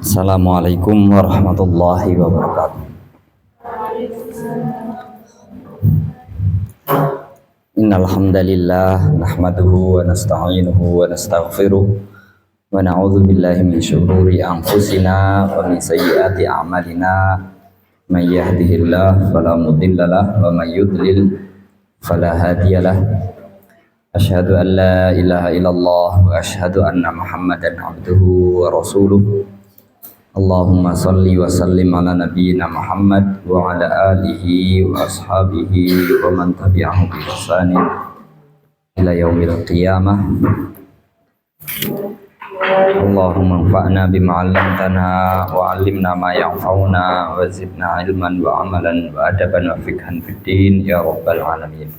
Assalamualaikum warahmatullahi wabarakatuh. Innal hamdalillah nahmaduhu wa nasta'inuhu wa nastaghfiruh wa na'udzu billahi min syururi anfusina wa min sayyiati a'malina. May yahdihillahu fala mudilla lahu wa may yudlil fala hadiyalah. Asyhadu an la ilaha illallah wa asyhadu anna Muhammadan abduhu wa rasuluh. Allahumma salli wa sallim ala nabiyyina Muhammad wa ala alihi wa ashabihi wa man tabi'ahu bi ihsanin ila yaumil qiyamah. Allahumma anfa'na bima 'allamtana wa 'allimna ma yanfa'una wa zidna ilman wa amalan wa adaban wa fiqhan fid din ya rabbal alamin.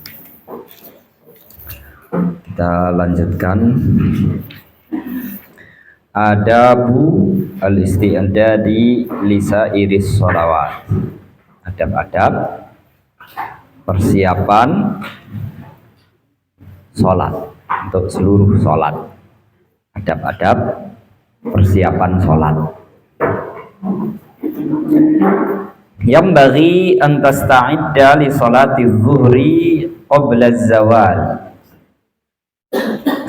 Kita lanjutkan adabu al-isti'dadi lisairis sholawat. Adab-adab persiapan sholat untuk seluruh sholat. Adab-adab persiapan sholat. Yang bagi an tasta'idda li sholati zuhri qabla az-zawal.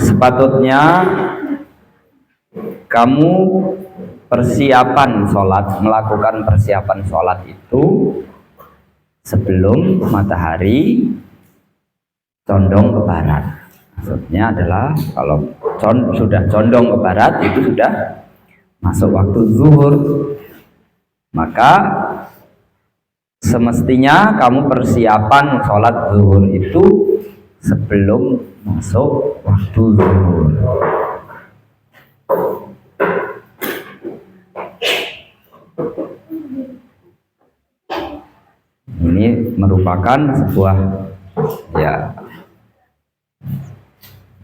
Sepatutnya kamu persiapan sholat, melakukan persiapan sholat itu sebelum matahari condong ke barat. Maksudnya adalah kalau sudah condong ke barat itu sudah masuk waktu zuhur, maka semestinya kamu persiapan sholat zuhur itu sebelum masuk waktu zuhur. Ini merupakan sebuah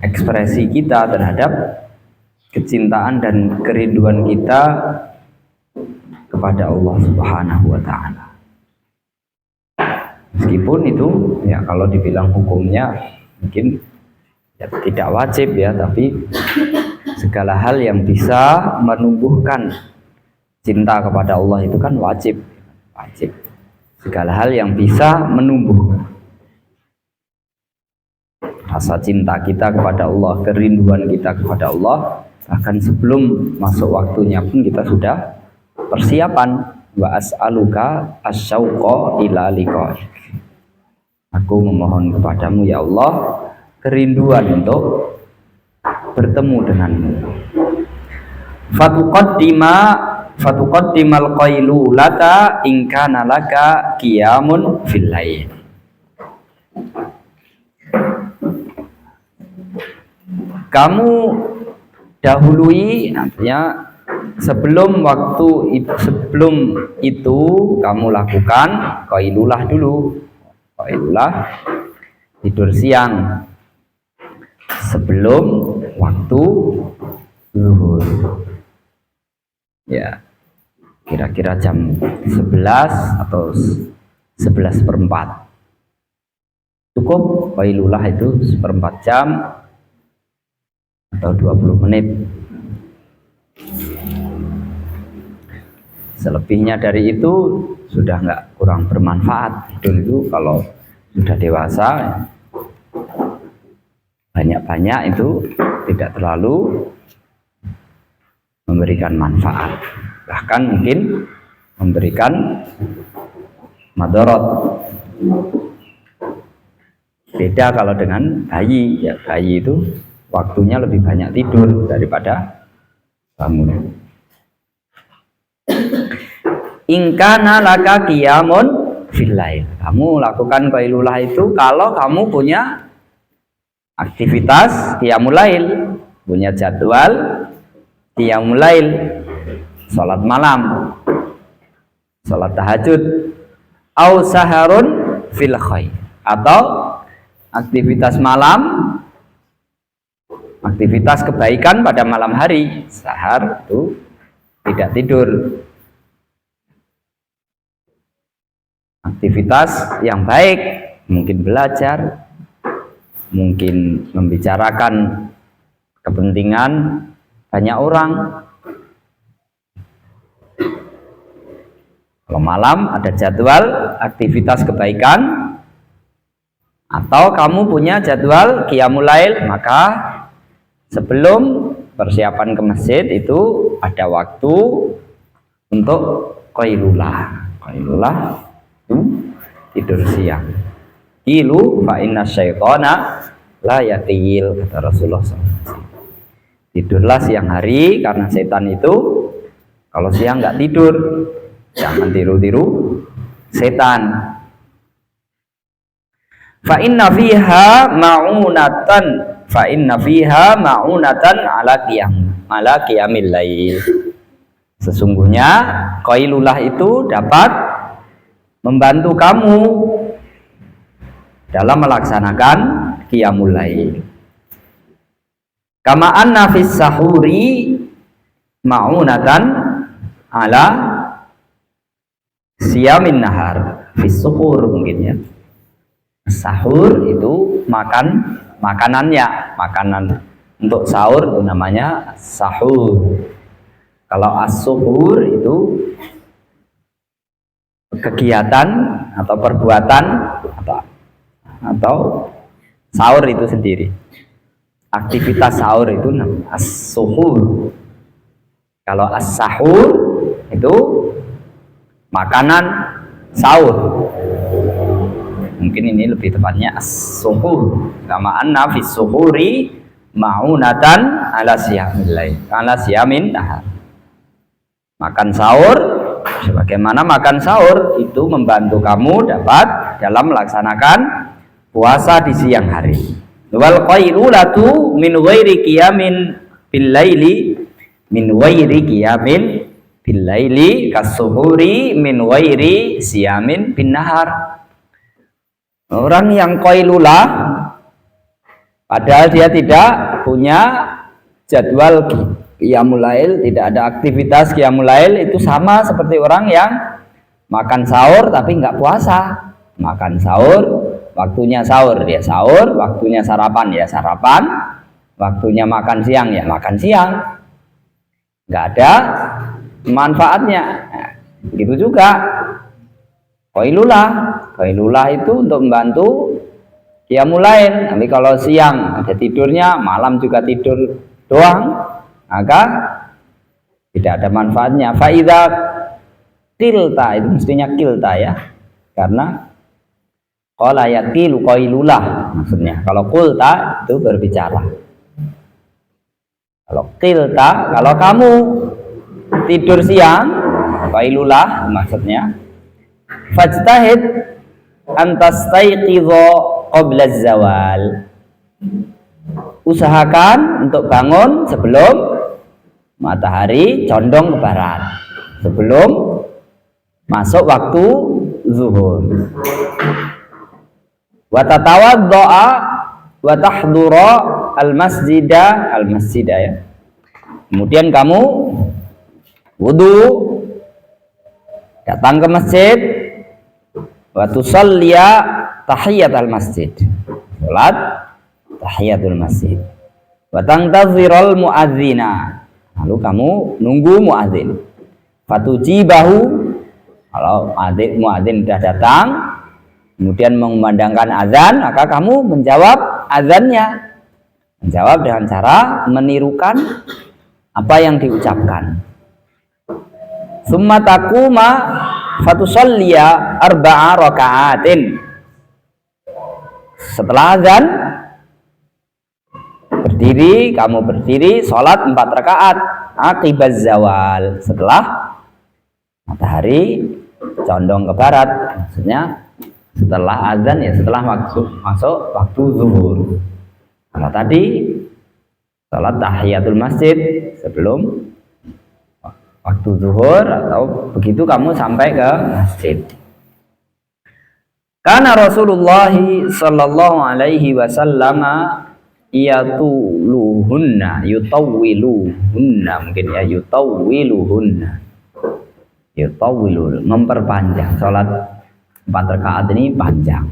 ekspresi kita terhadap kecintaan dan kerinduan kita kepada Allah Subhanahu wa taala. Meskipun itu kalau dibilang hukumnya mungkin tidak wajib tapi segala hal yang bisa menumbuhkan cinta kepada Allah itu kan wajib. Segala hal yang bisa menumbuhkan rasa cinta kita kepada Allah, kerinduan kita kepada Allah, bahkan sebelum masuk waktunya pun kita sudah persiapan. Wa as'aluka asyauqa ila liqa'ik. Aku memohon kepadamu ya Allah kerinduan untuk bertemu denganmu. Fatuqaddimal qailulata in kana laka qiyamun fil lail. Kamu dahului, artinya sebelum itu kamu lakukan qailulah dulu. Qailulah tidur siang sebelum waktu zuhur. Kira-kira jam 11 atau 11:04. Cukup qailulah itu 1/4 jam atau 20 menit. Selebihnya dari itu sudah kurang bermanfaat. Itu kalau sudah dewasa banyak-banyak itu tidak terlalu memberikan manfaat, bahkan mungkin memberikan madorot. Beda kalau dengan bayi, bayi itu waktunya lebih banyak tidur daripada bangun. Ingkana laka qiyamun fil lail. Kamu lakukan qailulah itu kalau kamu punya aktivitas qiyamul lail, punya jadwal qiyamul lail, salat malam, salat tahajud, au saharun fil khair, atau aktivitas malam, aktivitas kebaikan pada malam hari. Sahar itu tidak tidur. Aktivitas yang baik, mungkin belajar, mungkin membicarakan kepentingan banyak orang, Kalau malam ada jadwal aktivitas kebaikan, atau kamu punya jadwal qiyamul lail, maka sebelum persiapan ke masjid itu ada waktu untuk qailulah. Qailulah itu tidur siang. Ilu fa inna syaitana la yatil, kata Rasulullah SAW. Tidurlah siang hari karena setan itu kalau siang nggak tidur. Jangan tiru-tiru setan. Fa inna fiha ma'unatan ala qiyamil lail. Sesungguhnya qailulah itu dapat membantu kamu dalam melaksanakan qiyamul lail. Kama anna fis sahuri ma'unatan ala siyamin nahar. Fis suhur mungkin ya. Sahur itu makanannya, makanan untuk sahur itu namanya sahur. Kalau as-suhur itu kegiatan atau perbuatan atau sahur itu sendiri. Aktivitas sahur itu namanya as-suhur. Kalau as-sahur itu makanan sahur. Mungkin ini lebih tepatnya as-suhur. Kama anna fis suhuri ma'unatan ala siyamin nahar. Makan sahur, sebagaimana makan sahur itu membantu kamu dapat dalam melaksanakan puasa di siang hari. Wal qailulatu min ghairi qiyamin bil laili kasuhuri min ghairi siyamin bin nahar. Orang yang qailulah padahal dia tidak punya jadwal qiyamul lail, tidak ada aktivitas qiyamul lail, itu sama seperti orang yang makan sahur tapi nggak puasa. Makan sahur, waktunya sahur dia sahur, waktunya sarapan ya sarapan, waktunya makan siang ya makan siang, nggak ada manfaatnya. Nah, gitu juga qailulah itu untuk membantu qiyamul lail. Tapi kalau siang ada tidurnya, malam juga tidur doang, maka tidak ada manfaatnya. Faida kilta, itu mestinya kilta ya, karena qala yaqilu qailulah maksudnya. Kalau qulta itu berbicara. Kalau qilta, kalau kamu tidur siang, qailulah maksudnya. Fajtahid antastaiqidha qabla az-zawal. Usahakan untuk bangun sebelum matahari condong ke barat, sebelum masuk waktu zuhur. Wa tatawaddaa wa tahdura al-masjida ya. Kemudian kamu wudu, datang ke masjid, wa tusalliya tahiyatul masjid, salat tahiyatul masjid, wa tantazirul muadzina, lalu kamu nunggu muadzin, fatujibahu, kalau muadzin sudah datang kemudian mengumandangkan azan, maka kamu menjawab azannya, menjawab dengan cara menirukan apa yang diucapkan. Summa taquma fatusalliya arba'a raka'atin. Setelah azan kamu berdiri sholat 4 rakaat aqibaz zawal, setelah matahari condong ke barat, maksudnya setelah azan ya setelah masuk waktu zuhur. Kalau tadi salat tahiyatul masjid sebelum waktu zuhur, atau begitu kamu sampai ke masjid. Karena Rasulullah sallallahu alaihi wasallam yutawwiluhunna, mungkin ya yutawwiluhunna, memperpanjang salat 4 rakaat ini panjang,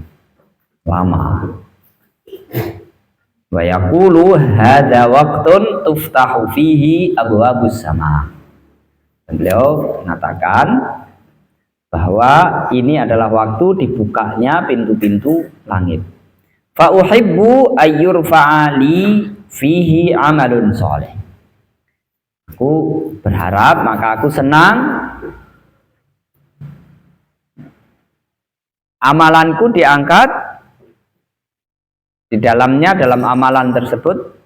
lama. Wa yaqulu hadza waqtun tuftahu fihi abwabus sama. Beliau mengatakan bahwa ini adalah waktu dibukanya pintu-pintu langit. Fa uhibbu ayyurfa'ali fihi amalun soleh. Aku berharap, maka aku senang amalanku diangkat. Di dalamnya, dalam amalan tersebut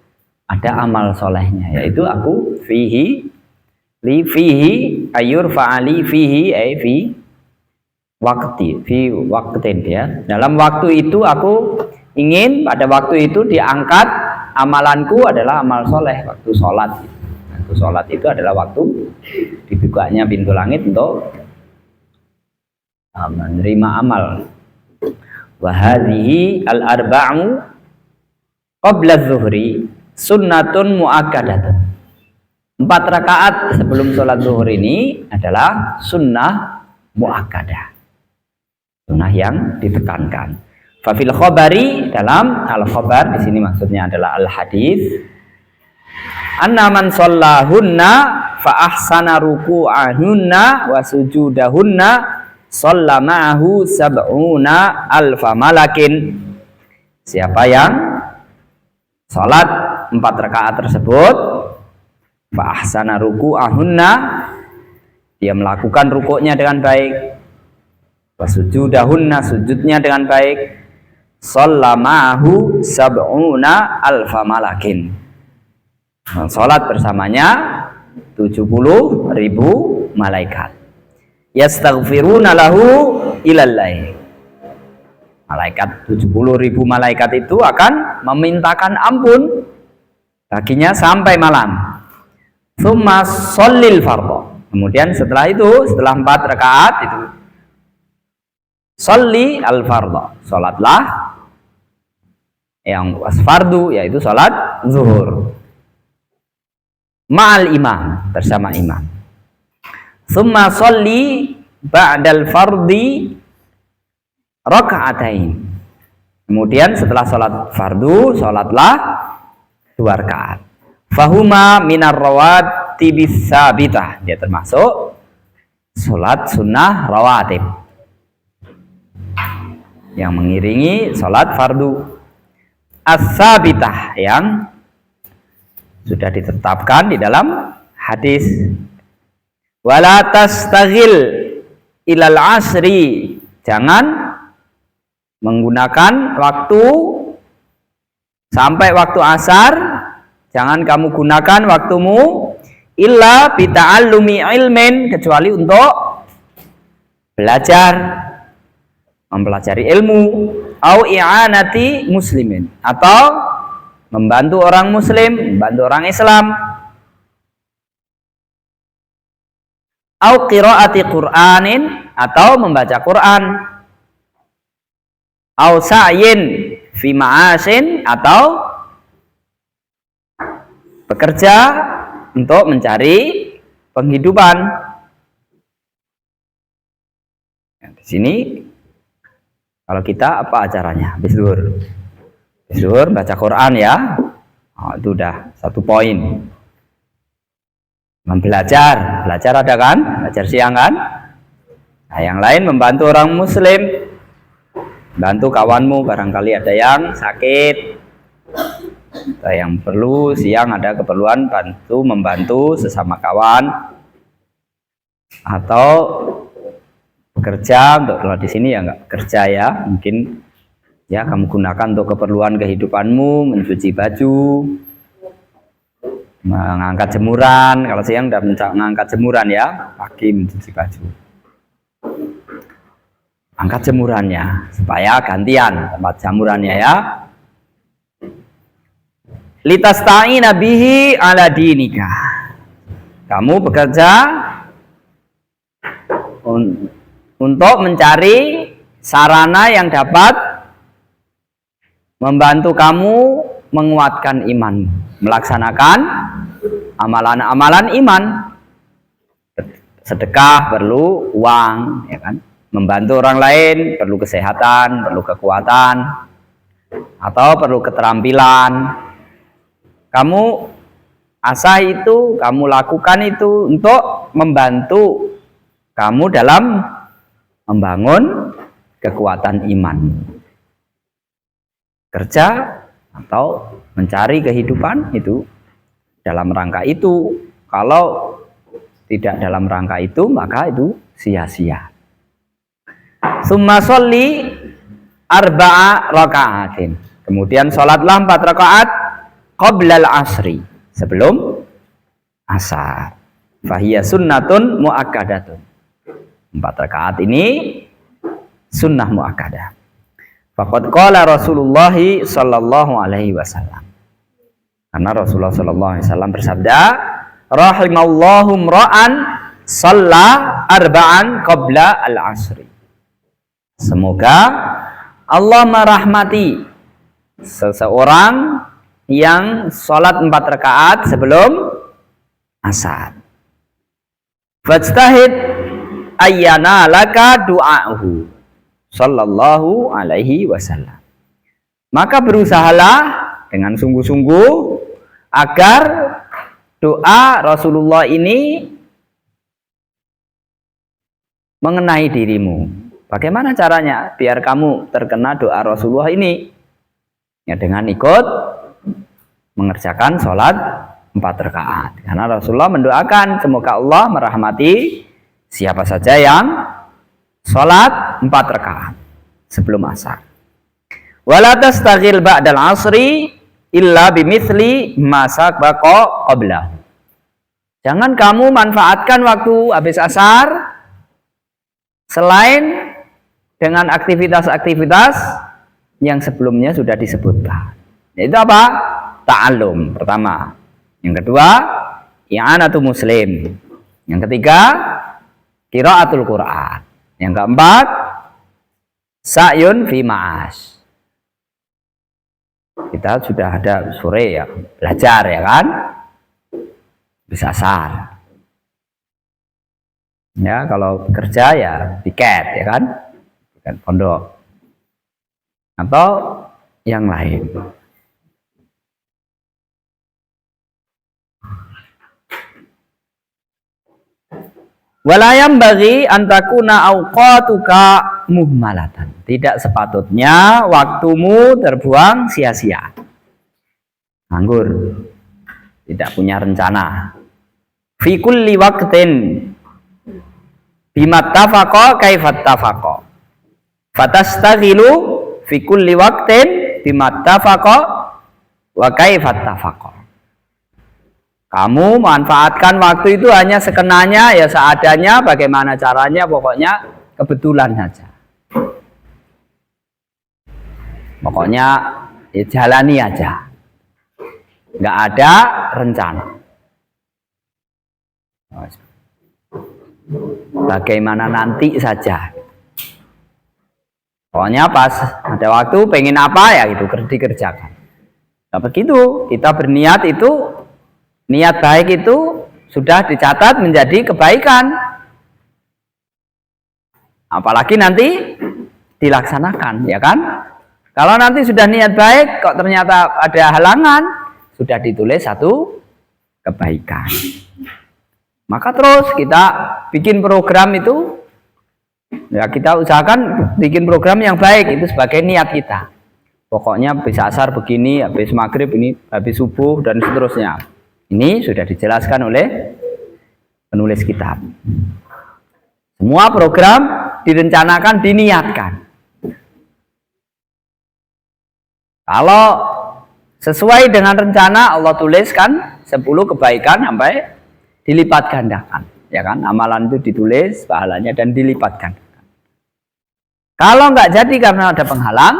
ada amal solehnya, yaitu aku fihi ayyurfa'ali fihi fi waqtin ya. Dalam waktu itu aku ingin pada waktu itu diangkat amalanku adalah amal soleh, waktu sholat. Waktu sholat itu adalah waktu dibukanya pintu langit untuk menerima amal. Wa hadhihi al-arba'u qabla zuhri sunnatun mu'akkadatun. 4 rakaat sebelum sholat zuhur ini adalah sunnah mu'akkadah, sunnah yang ditekankan. Fafil khobari, dalam al-khobar di sini maksudnya adalah al-hadis, anna man shallahunna fa ahsana ruku'ahunna wa sujudahunna shalla ma'ahu sab'una alfa malakin. Siapa yang sholat 4 rakaat tersebut, fa ahsana ruku'ahunna, dia melakukan rukuknya dengan baik, wa sujudahunna, sujudnya dengan baik, shalla ma'ahu sab'una alfa malakin, sholat bersamanya 70.000 malaikat. Yastaghfiruna lahu ilallahi. Malaikat 70.000 malaikat itu akan memintakan ampun baginya sampai malam. Tsumma shallil fardhu. Kemudian setelah itu, setelah 4 rakaat itu, sholli al fardhu, salatlah yang fardu, yaitu salat zuhur, ma'al imam, bersama imam. Tsumma sholli ba'dal fardhi raka'atain. Kemudian setelah sholat fardu, sholatlah 2 rakaat. Fahuma minar rawatibis sabitah. Dia termasuk sholat sunnah rawatib yang mengiringi sholat fardu as-sabitah, yang sudah ditetapkan di dalam hadis. Wala tastaghil ilal asri. Jangan menggunakan waktu sampai waktu asar, jangan kamu gunakan waktumu illa bita'allumi ilmin, kecuali untuk belajar, mempelajari ilmu, au i'anati muslimin, atau membantu orang muslim, membantu orang Islam, au qiraati Qur'anin, atau membaca Quran, au sa'yin fi ma'asin, atau bekerja untuk mencari penghidupan. Nah, di sini kalau kita apa acaranya? Habis zuhur baca Quran ya. Oh, itu udah 1 poin. Belajar ada kan? Belajar siang kan? Nah, yang lain membantu orang muslim, bantu kawanmu, barangkali ada yang sakit, ada yang perlu siang, ada keperluan membantu sesama kawan, atau bekerja untuk, kalau di sini ya nggak kerja ya, mungkin ya kamu gunakan untuk keperluan kehidupanmu, mencuci baju, mengangkat jemuran. Kalau siang udah mengangkat jemuran ya, pagi mencuci baju, angkat jemurannya supaya gantian tempat jemurannya ya. Litasta'ina bihi ala dinika. Kamu bekerja untuk mencari sarana yang dapat membantu kamu menguatkan iman, melaksanakan amalan-amalan iman. Sedekah perlu uang, ya kan? Membantu orang lain perlu kesehatan, perlu kekuatan, atau perlu keterampilan. Kamu asah itu, kamu lakukan itu untuk membantu kamu dalam membangun kekuatan iman. Kerja atau mencari kehidupan itu dalam rangka itu. Kalau tidak dalam rangka itu, maka itu sia-sia. Summa sholli arba'a raka'atin. Kemudian sholatlah 4 rakaat qoblal asri, sebelum asar. Fahiya sunnatun muakkadatun. 4 rakaat ini sunnah muakkadah. Faqad qala Rasulullah sallallahu alaihi wasallam. Karena Rasulullah sallallahu alaihi wasallam bersabda, rahimallahu mra'an shalla arba'an qabla al-asri. Semoga Allah merahmati seseorang yang sholat 4 rakaat sebelum asar. Fajtahid ayyana laka du'a'uhu sallallahu alaihi wasallam. Maka berusahalah dengan sungguh-sungguh agar doa Rasulullah ini mengenai dirimu. Bagaimana caranya biar kamu terkena doa Rasulullah ini? Ya dengan ikut mengerjakan sholat 4 rakaat. Karena Rasulullah mendoakan semoga Allah merahmati siapa saja yang sholat 4 rakaat sebelum asar. Wala tastaghil ba'dal asri illa bimithli ma sabaqa qablahu. Jangan kamu manfaatkan waktu habis asar selain dengan aktivitas-aktivitas yang sebelumnya sudah disebutkan. Yaitu apa? Ta'allum pertama. Yang kedua, i'anatu muslim. Yang ketiga, qiraatul Qur'an. Yang keempat, sa'yun fi ma'as. Kita sudah ada sore ya, belajar ya kan? Bisa asar. Ya, kalau kerja ya piket ya kan? Piket pondok. Atau yang lain. Walayam bagi antakuna auqatuka muhmalatan. Tidak sepatutnya waktumu terbuang sia-sia. Nganggur. Tidak punya rencana. Fi kulli waqtin bimattafaqa kaifattafaqa. Fatastaghilu fi kulli waqtin bimattafaqa wa kaifattafaqa. Kamu manfaatkan waktu itu hanya sekenanya, ya seadanya, bagaimana caranya, pokoknya kebetulan saja. Pokoknya ya jalani aja. Nggak ada rencana. Bagaimana nanti saja. Pokoknya pas ada waktu, pengen apa ya gitu, dikerjakan. Nah begitu, kita berniat itu, niat baik itu sudah dicatat menjadi kebaikan. Apalagi nanti dilaksanakan, ya kan? Kalau nanti sudah niat baik, kok ternyata ada halangan, sudah ditulis satu kebaikan. Maka terus kita bikin program itu, ya kita usahakan bikin program yang baik itu sebagai niat kita. Pokoknya habis asar begini, habis maghrib ini, habis subuh dan seterusnya. Ini sudah dijelaskan oleh penulis kitab. Semua program direncanakan, diniatkan. Kalau sesuai dengan rencana Allah tuliskan 10 kebaikan sampai dilipat gandakan, ya kan? Amalan itu ditulis pahalanya dan dilipat gandakan. Kalau nggak jadi karena ada penghalang,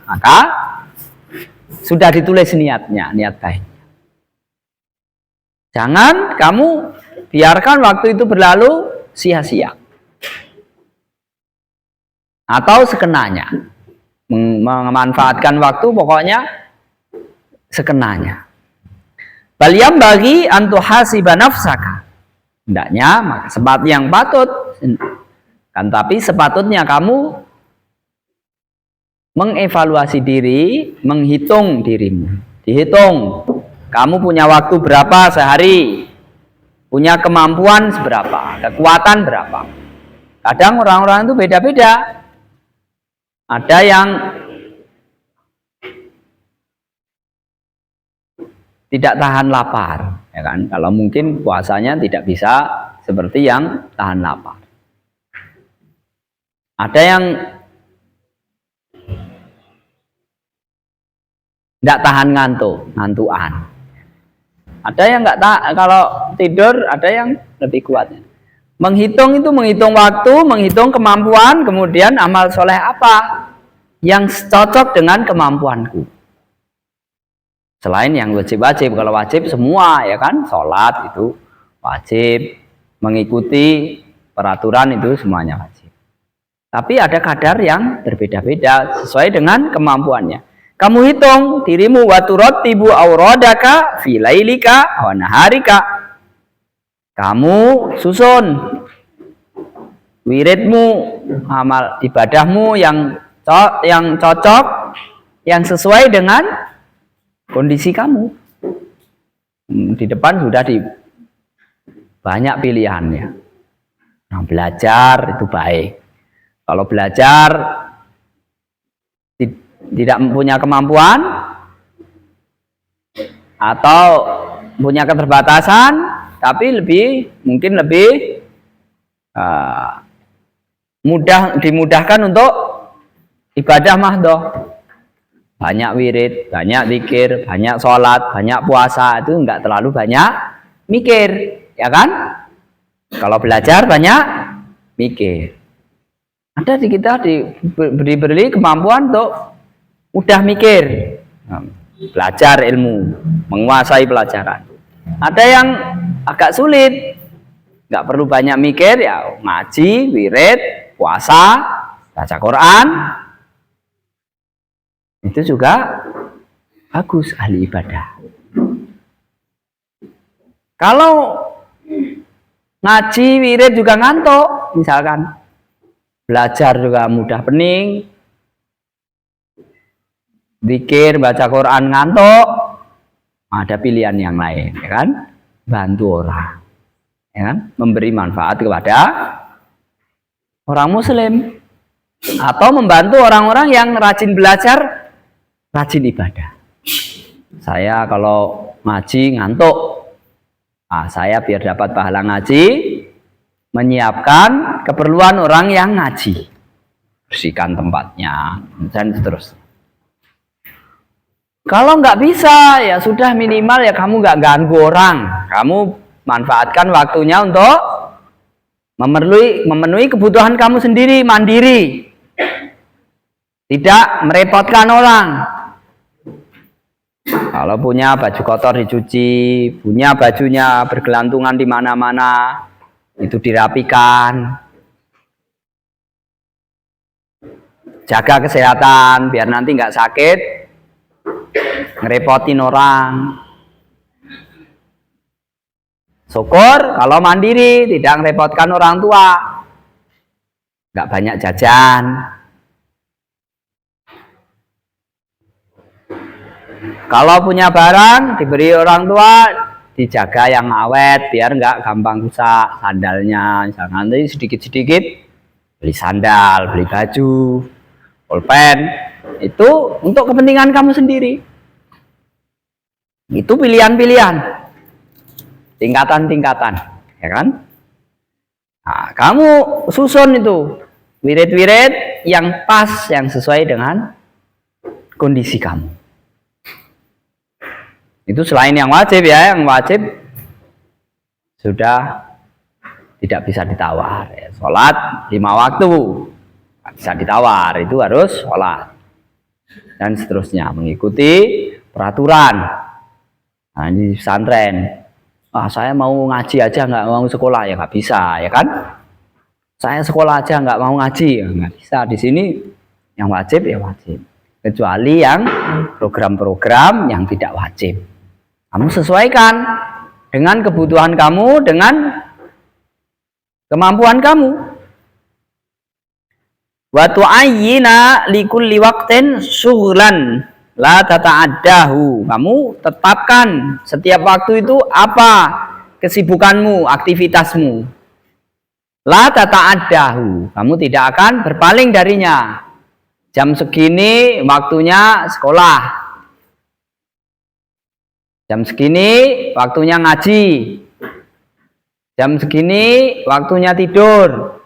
maka sudah ditulis niatnya, niat baik. Jangan kamu biarkan waktu itu berlalu sia-sia. Atau sekenanya. Memanfaatkan waktu pokoknya sekenanya. Baliyam bagi antuhasiba nafsaka. Hendaknya maka sempat yang patut. Kan tapi sepatutnya kamu mengevaluasi diri, menghitung dirimu. Dihitung. Kamu punya waktu berapa sehari? Punya kemampuan seberapa? Kekuatan berapa? Kadang orang-orang itu beda-beda. Ada yang tidak tahan lapar, ya kan? Kalau mungkin puasanya tidak bisa seperti yang tahan lapar. Ada yang tidak tahan ngantukan. Ada yang nggak kalau tidur, ada yang lebih kuat. Menghitung itu menghitung waktu, menghitung kemampuan, kemudian amal soleh apa yang cocok dengan kemampuanku. Selain yang wajib-wajib, kalau wajib semua ya kan, sholat itu wajib, mengikuti peraturan itu semuanya wajib. Tapi ada kadar yang berbeda-beda sesuai dengan kemampuannya. Kamu hitung dirimu, waturattibu auradaka fi lailika wa naharika. Kamu susun wiridmu, amal ibadahmu yang cocok, yang sesuai dengan kondisi kamu. Di depan sudah banyak pilihannya. Nah, belajar itu baik. Kalau belajar tidak punya kemampuan atau punya keterbatasan, tapi mungkin lebih dimudahkan untuk ibadah mahdoh. Banyak wirid, banyak zikir, banyak sholat, banyak puasa, itu enggak terlalu banyak mikir, ya kan? Kalau belajar banyak mikir. Ada di kita diberi kemampuan untuk mudah mikir, belajar ilmu, menguasai pelajaran. Ada yang agak sulit, nggak perlu banyak mikir, ya ngaji, wirid, puasa, baca Quran, itu juga bagus ahli ibadah. Kalau ngaji, wirid juga ngantuk, misalkan belajar juga mudah pening, zikir, baca Quran ngantuk, ada pilihan yang lain, ya kan? Bantu orang, ya kan? Memberi manfaat kepada orang muslim, atau membantu orang-orang yang rajin belajar, rajin ibadah. Saya kalau ngaji ngantuk, saya biar dapat pahala ngaji, menyiapkan keperluan orang yang ngaji, bersihkan tempatnya, dan seterusnya. Kalau nggak bisa, ya sudah minimal ya kamu nggak ganggu orang. Kamu manfaatkan waktunya untuk memenuhi kebutuhan kamu sendiri, mandiri. Tidak merepotkan orang. Kalau punya baju kotor dicuci, punya bajunya bergelantungan di mana-mana, itu dirapikan. Jaga kesehatan biar nanti nggak sakit, ngerepotin orang. Syukur kalau mandiri, tidak ngerepotkan orang tua, nggak banyak jajan. Kalau punya barang diberi orang tua, dijaga yang awet biar nggak gampang rusak sandalnya. Misalnya nanti sedikit-sedikit beli sandal, beli baju, pulpen, itu untuk kepentingan kamu sendiri. Itu pilihan-pilihan, tingkatan-tingkatan, ya kan? Nah, kamu susun itu wirid-wirid yang pas, yang sesuai dengan kondisi kamu. Itu selain yang wajib ya, yang wajib sudah tidak bisa ditawar. Ya, sholat 5 waktu tidak bisa ditawar, itu harus sholat dan seterusnya, mengikuti peraturan. Nah, ini pesantren, saya mau ngaji aja nggak mau sekolah, ya nggak bisa, ya kan? Saya sekolah aja nggak mau ngaji, ya nggak bisa. Di sini yang wajib ya wajib, kecuali yang program-program yang tidak wajib. Kamu sesuaikan dengan kebutuhan kamu, dengan kemampuan kamu. Wa tu'ayyina likulli waqtin syughlan la tata'addahu. Kamu tetapkan setiap waktu itu apa kesibukanmu, aktivitasmu. La tata'addahu, kamu tidak akan berpaling darinya. Jam segini waktunya sekolah. Jam segini waktunya ngaji. Jam segini waktunya tidur.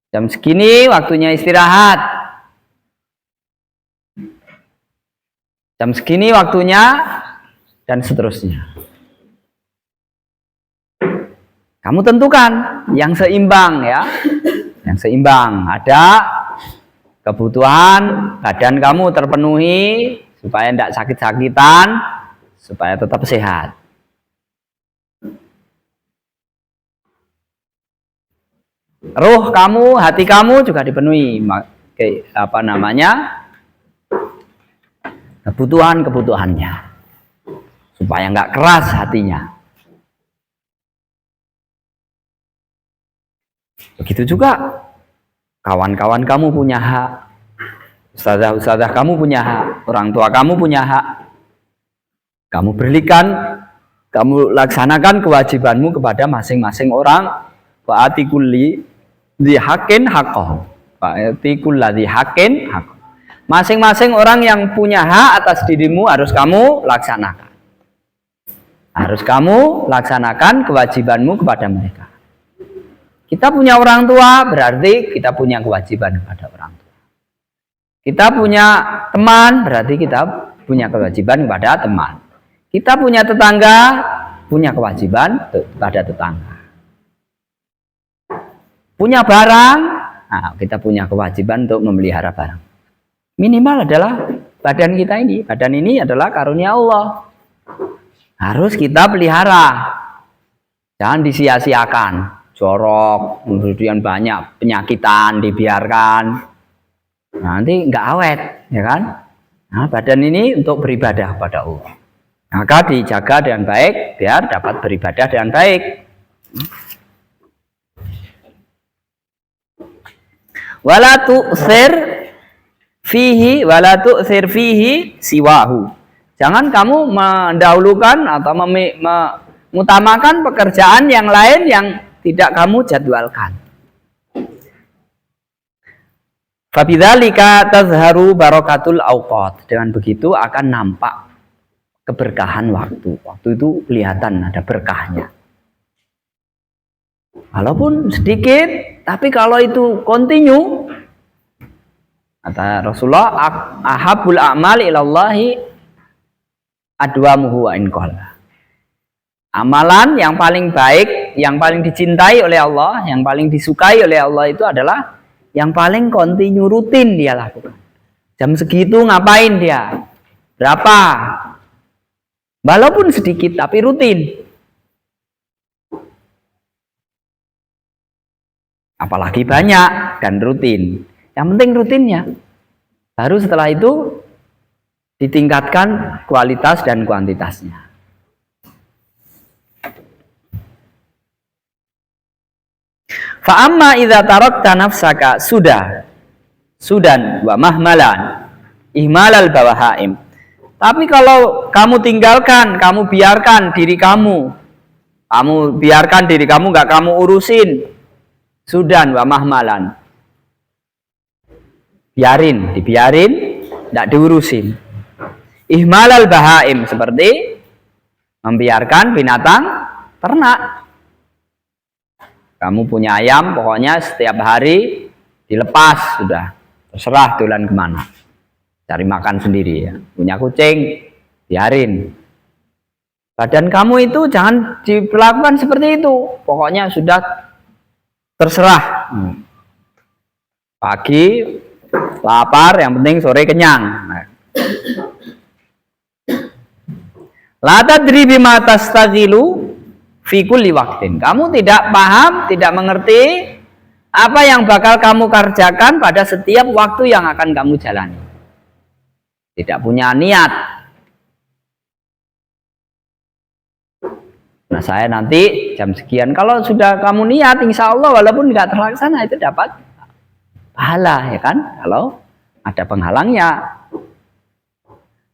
Jam segini waktunya istirahat. Jam segini waktunya, dan seterusnya. Kamu tentukan yang seimbang ya. Yang seimbang. Ada kebutuhan badan kamu terpenuhi supaya tidak sakit-sakitan, supaya tetap sehat. Ruh kamu, hati kamu juga dipenuhi kebutuhan-kebutuhannya, supaya nggak keras hatinya. Begitu juga kawan-kawan kamu punya hak, ustazah-ustazah kamu punya hak, orang tua kamu punya hak. Kamu berikan, kamu laksanakan kewajibanmu kepada masing-masing orang. Fa'ati kulli dzi haqqin haqqahu. Fa'ati kulli haqqin haqqahu. Masing-masing orang yang punya hak atas dirimu harus kamu laksanakan. Harus kamu laksanakan kewajibanmu kepada mereka. Kita punya orang tua, berarti kita punya kewajiban kepada orang tua. Kita punya teman, berarti kita punya kewajiban kepada teman. Kita punya tetangga, punya kewajiban kepada tetangga. Punya barang, nah, kita punya kewajiban untuk memelihara barang. Minimal adalah badan kita ini. Badan ini adalah karunia Allah. Harus kita pelihara. Jangan disia-siakan. Jorok, kemudian banyak penyakitan dibiarkan, nanti nggak awet, ya kan? Nah, badan ini untuk beribadah pada Allah, maka dijaga dengan baik biar dapat beribadah dengan baik. Wala tu'sir fihi siwahu. Jangan kamu mendahulukan atau mengutamakan pekerjaan yang lain yang tidak kamu jadwalkan. Fabidzalika tazharu barakatul awqat. Dengan begitu akan nampak keberkahan waktu. Waktu itu kelihatan ada berkahnya. Walaupun sedikit, tapi kalau itu continue, kata Rasulullah, ahabul a'mali ilallahi adwamuhu wa in qalla. Amalan yang paling baik, yang paling dicintai oleh Allah, yang paling disukai oleh Allah itu adalah yang paling kontinu, rutin dia lakukan. Jam segitu ngapain dia? Berapa? Walaupun sedikit tapi rutin. Apalagi banyak dan rutin. Yang penting rutinnya. Baru setelah itu ditingkatkan kualitas dan kuantitasnya. Fa'amma idza tarakta nafsaka sudan wa mahmalan ihmalal bawahaim. Tapi kalau kamu tinggalkan, kamu biarkan diri kamu nggak kamu urusin, sudan wa mahmalan, dibiarin, nggak diurusin. Ihmalal bahaim, seperti membiarkan binatang ternak. Kamu punya ayam, pokoknya setiap hari dilepas, sudah terserah dolan kemana, cari makan sendiri ya. Punya kucing, biarin. Badan kamu itu jangan diperlakukan seperti itu, pokoknya sudah terserah. Pagi lapar, yang penting sore kenyang. La tadri bima tastaghilu fi kulli waqtin. Kamu tidak paham, tidak mengerti apa yang bakal kamu kerjakan pada setiap waktu yang akan kamu jalani. Tidak punya niat. Nah, saya nanti jam sekian. Kalau sudah kamu niat, insya Allah walaupun nggak terlaksana itu dapat pahala, ya kan? Kalau ada penghalangnya.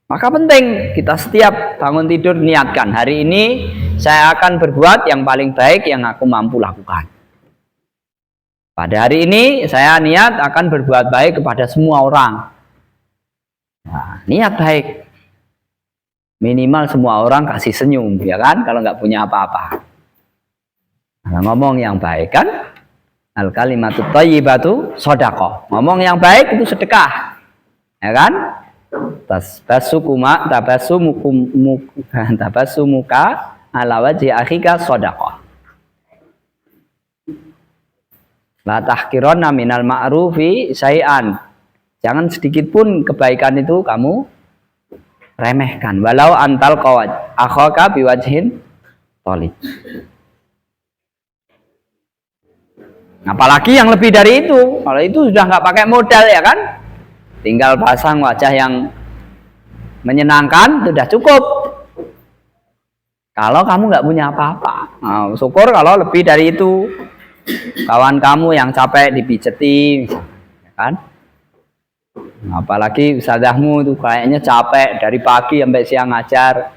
Maka penting kita setiap bangun tidur niatkan, hari ini saya akan berbuat yang paling baik yang aku mampu lakukan. Pada hari ini saya niat akan berbuat baik kepada semua orang. Nah, niat baik. Minimal semua orang kasih senyum, ya kan? Kalau nggak punya apa-apa. Nah, ngomong yang baik kan? Al kalimatut thayyibatu shadaqah. Ngomong yang baik itu sedekah. Ya kan? Tabassumuka ala wajhi akhika shadaqah. La tahqironna minal ma'rufi syai'an. Jangan sedikit pun kebaikan itu kamu remehkan. Walau antal qawad akhaka biwajhin thalib. Apalagi yang lebih dari itu. Kalau itu sudah nggak pakai modal, ya kan? Tinggal pasang wajah yang menyenangkan, sudah cukup. Kalau kamu nggak punya apa-apa, nah, syukur kalau lebih dari itu. Kawan kamu yang capek dipijeti, ya kan? Apalagi ustazahmu itu kayaknya capek dari pagi sampai siang ngajar,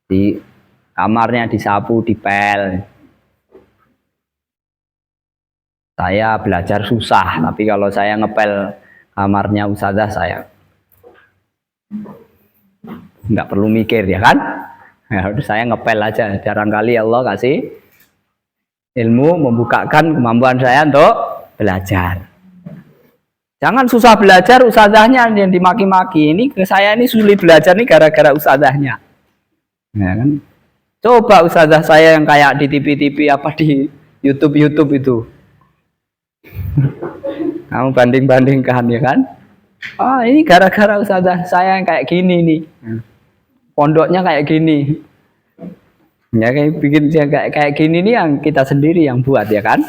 di kamarnya disapu, dipel. Saya belajar susah, tapi kalau saya ngepel kamarnya ustazah saya nggak perlu mikir, ya kan? Ya, saya ngepel aja. Jarang kali Allah kasih ilmu, membukakan kemampuan saya untuk belajar. Jangan susah belajar, ustazahnya yang dimaki-maki. Ini ke saya ini sulit belajar nih gara-gara ustazahnya. Ya kan? Coba ustazah saya yang kayak di TV-TV apa di YouTube itu. Kamu banding-bandingkan, ya kan? Oh, ini gara-gara ustazah saya yang kayak gini nih. Pondoknya kayak gini. Ya kayak bikin kayak gini nih yang kita sendiri yang buat, ya kan?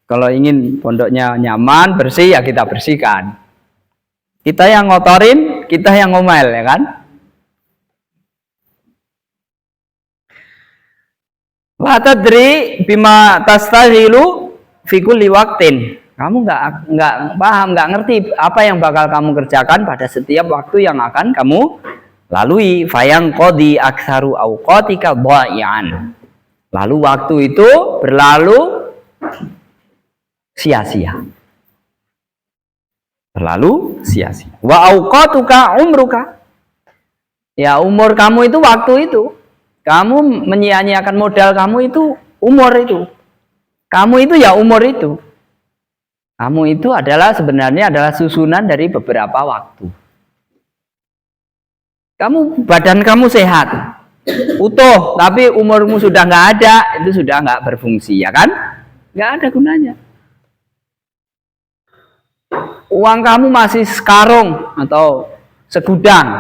Kalau ingin pondoknya nyaman, bersih, ya kita bersihkan. Kita yang ngotorin, kita yang ngomel, ya kan? Wa tadri bima tastaghilu fi kulli waqtin. Kamu nggak paham, nggak ngerti apa yang bakal kamu kerjakan pada setiap waktu yang akan kamu lalui. Fayang qadi aktsaru awqatika dha'ian. Lalu waktu itu berlalu sia-sia. Berlalu sia-sia. Wa awqatuka umruka. Ya, umur kamu itu waktu itu. Kamu menyia-nyiakan modal kamu itu umur itu. Kamu itu ya umur itu. Kamu itu adalah sebenarnya adalah susunan dari beberapa waktu. Badan kamu sehat, utuh, tapi umurmu sudah nggak ada, itu sudah nggak berfungsi, ya kan? Nggak ada gunanya. Uang kamu masih sekarung atau segudang,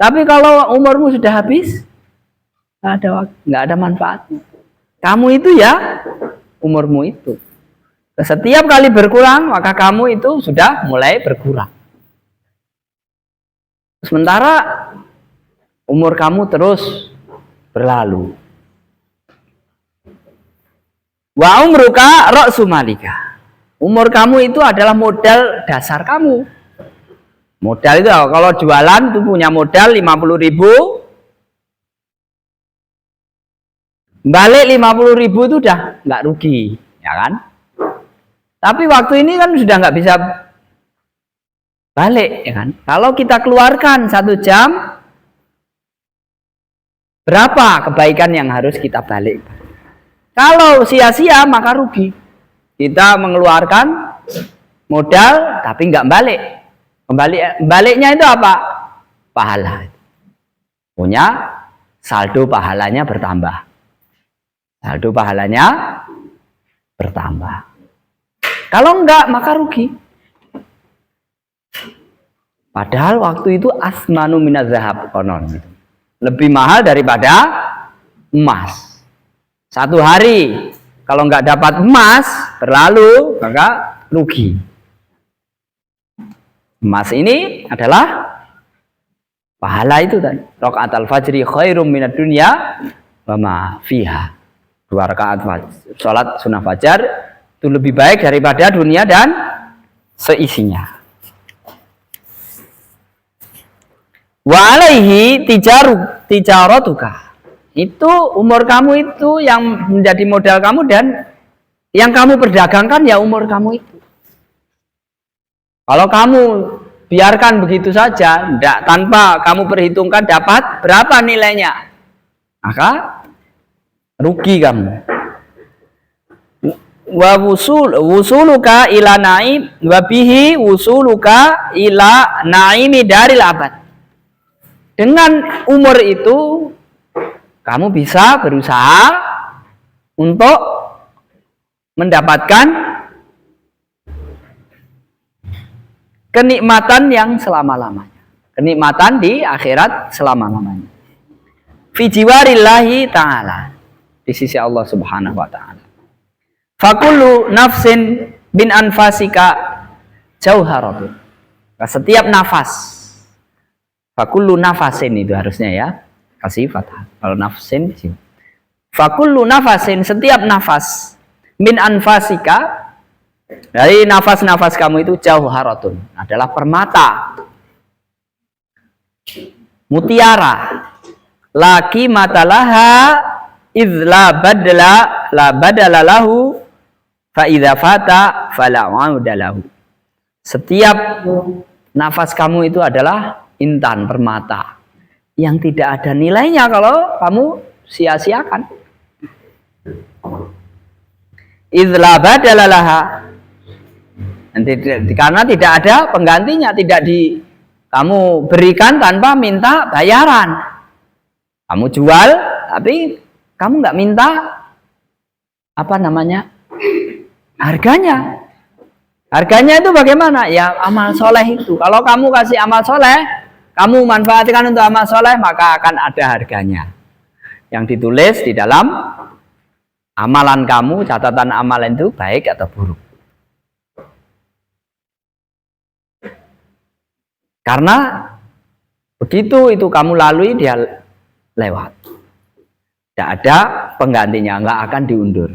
tapi kalau umurmu sudah habis, nggak ada manfaatnya. Kamu itu ya umurmu itu. Setiap kali berkurang, maka kamu itu sudah mulai berkurang. Sementara umur kamu terus berlalu. Wa umruka ra'su malika. Umur kamu itu adalah modal dasar kamu. Modal itu kalau jualan itu punya modal 50.000. Balik 50.000 itu udah nggak rugi, ya kan? Tapi waktu ini kan sudah nggak bisa balik, ya kan? Kalau kita keluarkan 1 jam, berapa kebaikan yang harus kita balik? Kalau sia-sia maka rugi. Kita mengeluarkan modal tapi nggak balik. Baliknya itu apa? Pahala. Punya saldo pahalanya bertambah. Saldo pahalanya bertambah. Kalau enggak, maka rugi. Padahal waktu itu asmanu minaz zahab konon. Lebih mahal daripada emas. 1 hari kalau enggak dapat emas berlalu, maka rugi. Emas ini adalah pahala itu tadi. Rakaatul fajri khairum minad dunya wa ma fiha. 2 rakaat salat sunnah fajar itu lebih baik daripada dunia dan seisinya. Wa alaihi tijaratuka. Itu umur kamu itu yang menjadi modal kamu dan Yang kamu perdagangkan ya umur kamu itu. Kalau kamu biarkan begitu saja, tanpa kamu perhitungkan dapat berapa nilainya, maka rugi kamu. Wa wusuluka ila naim wa bihi wusuluka ila naimi daril abad. Dengan umur itu kamu bisa berusaha untuk mendapatkan kenikmatan yang selama-lamanya. Kenikmatan di akhirat selama-lamanya. Fi jiwarillahi ta'ala. Di sisi Allah Subhanahu wa ta'ala. Fakullu nafsin bin anfasika jauharatun. Setiap nafas. Fakullu nafasin itu harusnya ya. Kasih fathah. Kalau nafsin sih. Fakullu nafasin, setiap nafas min anfasika, dari nafas-nafas kamu itu jauharatun, adalah permata, mutiara, laki matalaha idla badla la badala lahu fa idza fata fala maudalahu. Setiap nafas kamu itu adalah intan, permata yang tidak ada nilainya kalau kamu sia-siakan. Idla badala laha, karena tidak ada penggantinya, tidak kamu berikan tanpa minta bayaran. Kamu jual tapi kamu nggak minta apa namanya harganya. Harganya itu bagaimana? Ya amal soleh itu. Kalau kamu kasih amal soleh, kamu manfaatkan untuk amal soleh, maka akan ada harganya yang ditulis di dalam amalan kamu, catatan amalan itu baik atau buruk. Karena begitu itu kamu lalui, dia lewat. Tidak ada penggantinya, nggak akan diundur.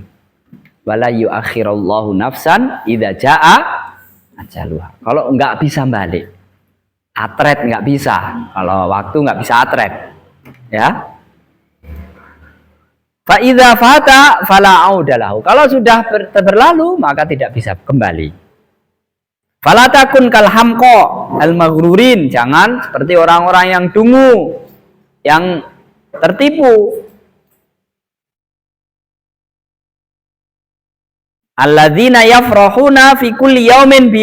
Wala yuakhirallahu nafsan idza jaa ajaluha. Kalau nggak bisa balik, atret nggak bisa. Kalau waktu nggak bisa atret, ya. Fa idza fata fala audalahu. Kalau sudah berlalu maka tidak bisa kembali. Fala takun kal hamqa al maghrurin, jangan seperti orang-orang yang dungu, yang tertipu. Alladzina yafrahuna fi kulli yaumin bi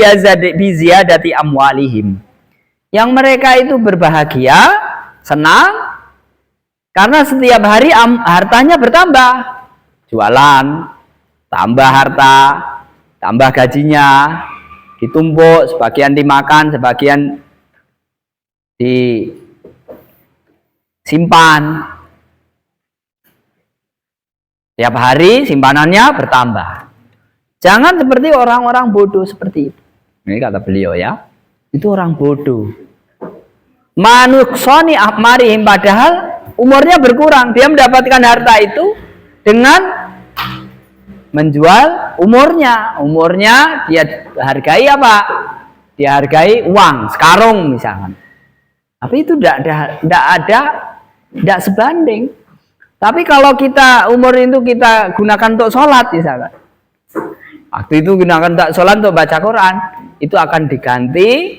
ziyadati amwalihim. Yang mereka itu berbahagia, senang karena setiap hari hartanya bertambah. Jualan, tambah harta, tambah gajinya, ditumpuk, sebagian dimakan, sebagian disimpan. Setiap hari simpanannya bertambah. Jangan seperti orang-orang bodoh seperti itu. Ini kata beliau ya. Itu orang bodoh. Manuksoni ahmarihim, padahal umurnya berkurang. Dia mendapatkan harta itu dengan menjual umurnya. Umurnya dia hargai apa? Dia hargai uang, sekarung misalkan. Tapi itu tidak sebanding. Tapi kalau kita umur itu kita gunakan untuk sholat misalkan. Waktu itu gunakan untuk sholat, untuk baca Quran, itu akan diganti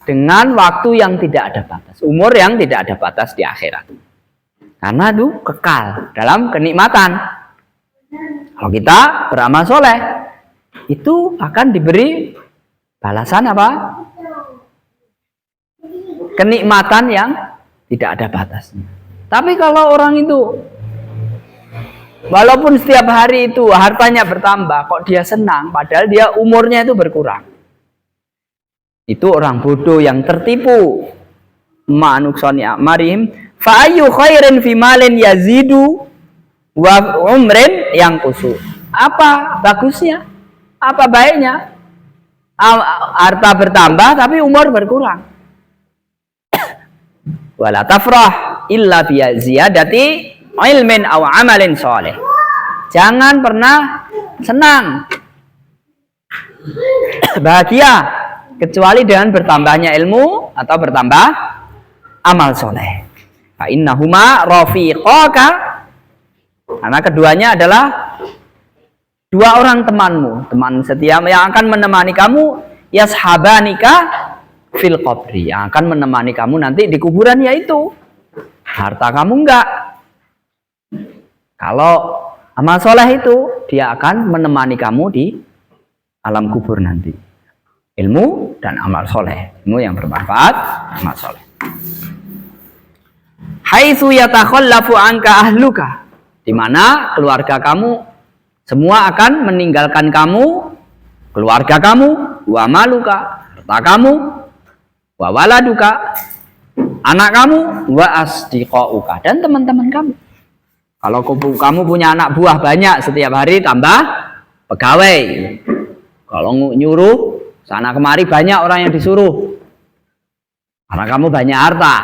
dengan waktu yang tidak ada batas, umur yang tidak ada batas di akhirat. Karena itu kekal dalam kenikmatan. Kalau kita beramal soleh, itu akan diberi balasan apa? Kenikmatan yang tidak ada batasnya. Tapi kalau orang itu walaupun setiap hari itu hartanya bertambah, kok dia senang, padahal dia umurnya itu berkurang. Itu orang bodoh yang tertipu. Ma'nuksani a'marihim fa ayyu khairin fi malin yazidu wa umrin yang kusu. Apa bagusnya? Apa baiknya? Harta bertambah tapi umur berkurang. Wala tafrah illa bi ziyadati ilmin aw amalin soleh. Jangan pernah senang, bahagia kecuali dengan bertambahnya ilmu atau bertambah amal soleh. Fa innahuma rafiqaka, karena keduanya adalah dua orang temanmu, teman setia yang akan menemani kamu, yashabanika fil qabri, yang akan menemani kamu nanti di kuburan, yaitu harta kamu enggak. Kalau amal soleh itu dia akan menemani kamu di alam kubur nanti. Ilmu dan amal soleh, ilmu yang bermanfaat, amal soleh. Haitsu yatakhallafu anka ahluka, di mana keluarga kamu semua akan meninggalkan kamu, keluarga kamu, wa maluka, harta kamu, wa waladuka, anak kamu, wa asdiqauka, dan teman-teman kamu. Kalau kamu punya anak buah banyak, setiap hari tambah pegawai. Kalau nyuruh sana kemari banyak orang yang disuruh, karena kamu banyak harta.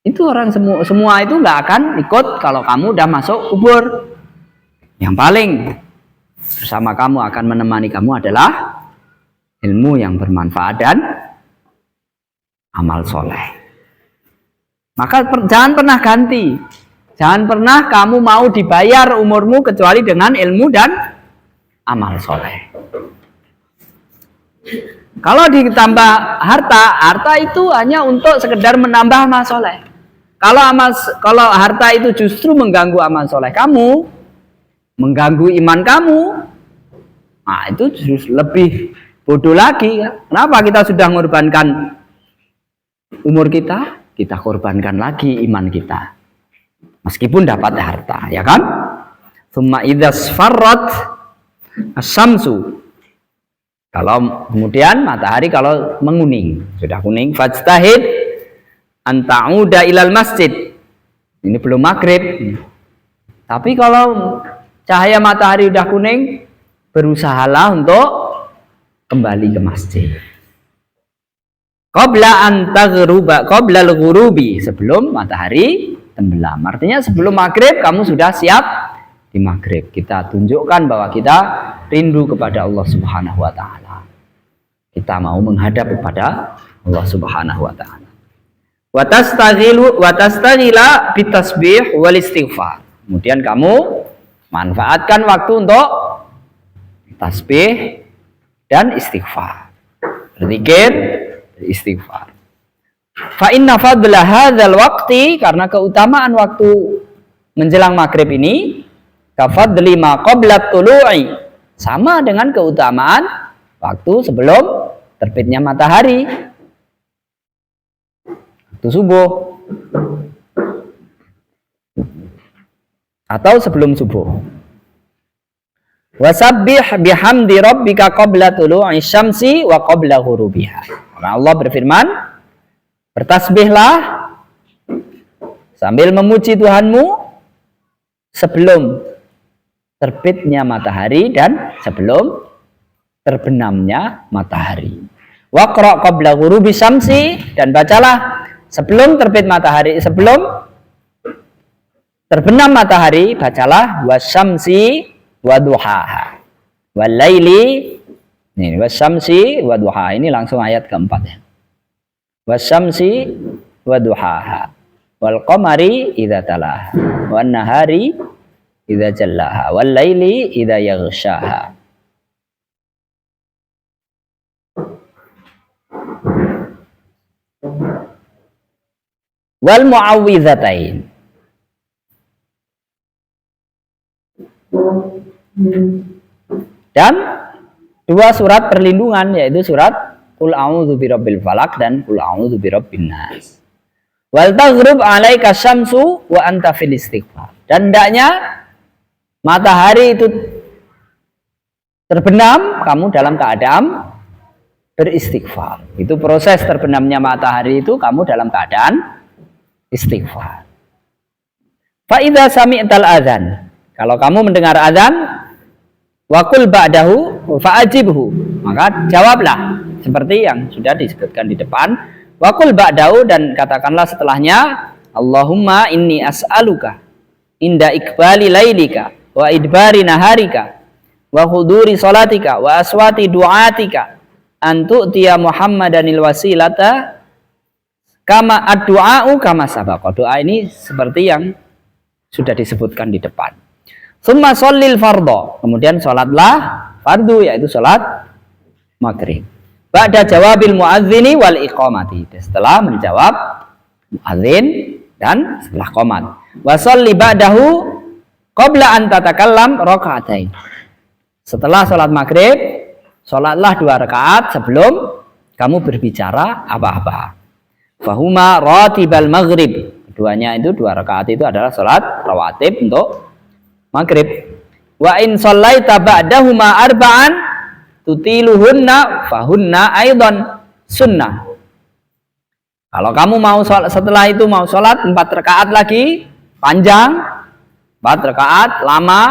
Itu orang semua itu nggak akan ikut kalau kamu udah masuk kubur. Yang paling bersama kamu akan menemani kamu adalah ilmu yang bermanfaat dan amal soleh. Maka jangan pernah ganti, jangan pernah kamu mau dibayar umurmu kecuali dengan ilmu dan amal soleh. Kalau ditambah harta itu hanya untuk sekedar menambah amal soleh. Kalau harta itu justru mengganggu amal soleh kamu, mengganggu iman kamu, nah itu justru lebih bodoh lagi. Kenapa kita sudah mengorbankan umur kita, kita korbankan lagi iman kita, meskipun dapat harta, ya kan? Tsumma idzas farrat as-samsu, kalau kemudian matahari kalau menguning, sudah kuning, fajtahid anta'uda ilal masjid. Ini belum maghrib. Tapi kalau cahaya matahari udah kuning, berusahalah untuk kembali ke masjid. Qabla an taghruba, qabla al-ghurubi, sebelum matahari tenggelam. Artinya sebelum maghrib kamu sudah siap di maghrib. Kita tunjukkan bahwa kita rindu kepada Allah Subhanahu wa taala. Kita mau menghadap kepada Allah Subhanahu wa taala. Wa tastaghila bitasbih wal istighfar. Kemudian kamu manfaatkan waktu untuk tasbih dan istighfar. Berzikir, istighfar. Fa inna fadla hadzal waqti, karena keutamaan waktu menjelang maghrib ini, kafadli ma qabla tulu'i, sama dengan keutamaan waktu sebelum terbitnya matahari, waktu subuh atau sebelum subuh. Wasabbih bihamdi rabbika qabla tulu'i syamsi wa qabla ghurubiha. Allah berfirman, bertasbihlah sambil memuji Tuhanmu sebelum terbitnya matahari dan sebelum terbenamnya matahari. Waqra qabla ghurubi syamsi, dan bacalah sebelum terbit matahari, sebelum terbenam matahari, bacalah wasyamsi wa duhaha wal laili. Ini wasyamsi wa duhaha, ini langsung ayat keempat ya. Wasyamsi wa duhaha wal qamari idza talaha wan nahari idza jallaha wal laili idza yaghshaha. Wal mu'awwidzatain. Dan dua surat perlindungan, yaitu surat Qul a'udzu birabbil falaq dan Qul a'udzu birabbin nas. Wal taghrib 'alaika syamsu wa anta fil istighfar. Dan hendaknya matahari itu terbenam, kamu dalam keadaan beristighfar. Itu proses terbenamnya matahari itu kamu dalam keadaan istighfar. Fa idza sami'tal adzan, kalau kamu mendengar azan, waqul ba'dahu fa'ajibhu, maka jawablah seperti yang sudah disebutkan di depan. Waqul ba'dahu, dan katakanlah setelahnya, Allahumma inni as'aluka inda ikbali lailika wa idbari naharika wa huduri salatika wa aswati du'atika an tu'tiya Muhammadanil wasilata kama ad-du'a'u kama sabaqa. Doa ini seperti yang sudah disebutkan di depan. Summa shallil fardhu. Kemudian salatlah fardu yaitu salat maghrib. Ba'da jawabil muadzini wal iqamati. Setelah menjawab muadzin dan setelah qomat. Wa shalli ba'dahu qabla an tatakallam raka'atain. Setelah salat maghrib, salatlah 2 rakaat sebelum kamu berbicara apa-apa. Fahuma ratibal maghrib. Keduanya itu 2 rakaat itu adalah salat rawatib untuk maghrib. Wa in shallaita ba'dahuma arba'an tutiluhunna fahunna aidan sunnah. Kalau kamu mau sholat, setelah itu mau sholat 4 rakaat lagi panjang, 4 rakaat lama,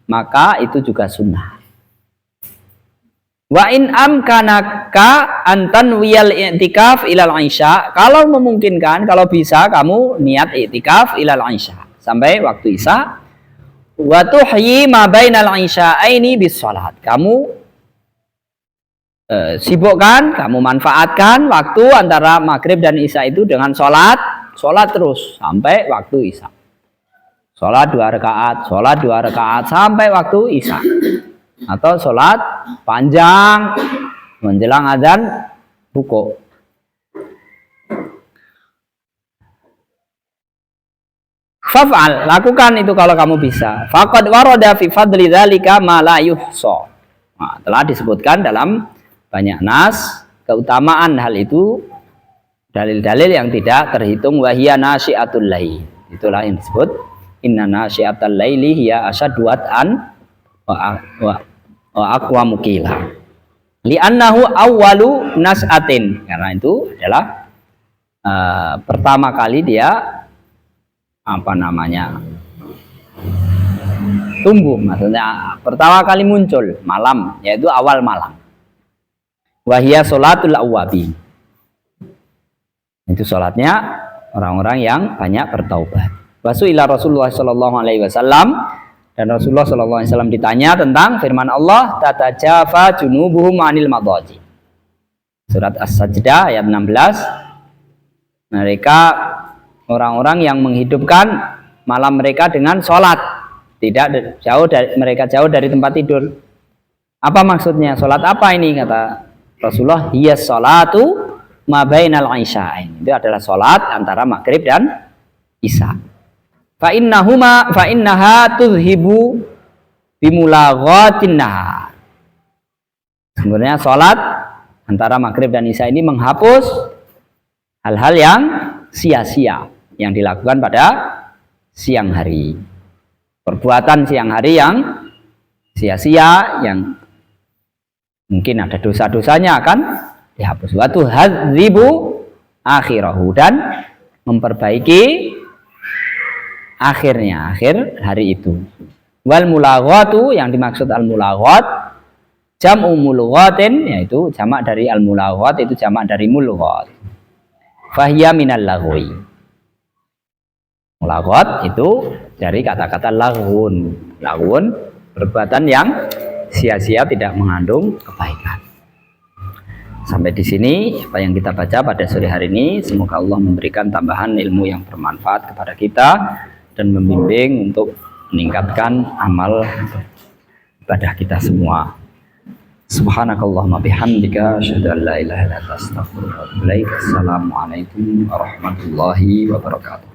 maka itu juga sunnah. Wa in amkanaka antan wiyal i'tikaf ilal isya. Kalau memungkinkan, kalau bisa kamu niat i'tikaf ilal isya sampai waktu isya. Wa tuhyi ma bainal isya'aini bis salat. Kamu sibukkan, kamu manfaatkan waktu antara maghrib dan isya itu dengan sholat terus sampai waktu isya. Sholat 2 rakaat sampai waktu isya. Atau sholat panjang menjelang adzan rukuk. Faf'al, lakukan itu kalau kamu bisa. Faqad warada fi fadli dzalika ma la yuhsa. Nah, telah disebutkan dalam banyak nas keutamaan hal itu, dalil-dalil yang tidak terhitung. Wahia nasyiatul lail, itulah yang disebut inna nasyiatal laili hiya asyaddu wat'an wa aqwamu qila li'annahu awwalu nas'atin, karena itu adalah pertama kali dia tumbuh, maksudnya pertama kali muncul malam, yaitu awal malam. Wahia sholatul awwabi, itu sholatnya orang-orang yang banyak bertaubat. Wasu'ila Rasulullah sallallahu alaihi wasallam, dan Rasulullah sallallahu alaihi wasallam ditanya tentang firman Allah, tatajafa junubuhum anil madaji. Surat As-Sajdah ayat 16. Mereka orang-orang yang menghidupkan malam mereka dengan sholat, tidak mereka jauh dari tempat tidur. Apa maksudnya? Sholat apa ini? Kata Rasulullah, hiya sholatu ma bainal isya'ain. Itu adalah sholat antara maghrib dan isya. Fa innaha tuzhibu bimulaghatin nahar. Sebenarnya sholat antara maghrib dan isya ini menghapus hal-hal yang sia-sia yang dilakukan pada siang hari. Perbuatan siang hari yang sia-sia, yang mungkin ada dosa-dosanya akan dihapus. Wa tuhadzibu akhirahu, dan memperbaiki akhir hari itu. Wal mulaghatu, yang dimaksud al mulaghat jam'u mulghatin, yaitu jamak dari al mulaghat, itu jamak dari mulghat. Fahiya minal laghwi. Mulaghat itu dari kata-kata laghun. Laghun, perbuatan yang sia-sia, tidak mengandung kebaikan. Sampai di sini apa yang kita baca pada sore hari ini. Semoga Allah memberikan tambahan ilmu yang bermanfaat kepada kita dan membimbing untuk meningkatkan amal ibadah kita semua. Subhanakallahumma bihamdika asyhadu an la ilaha illa anta astaghfiruka wa atubu ilaik. Assalamualaikum warahmatullahi wabarakatuh.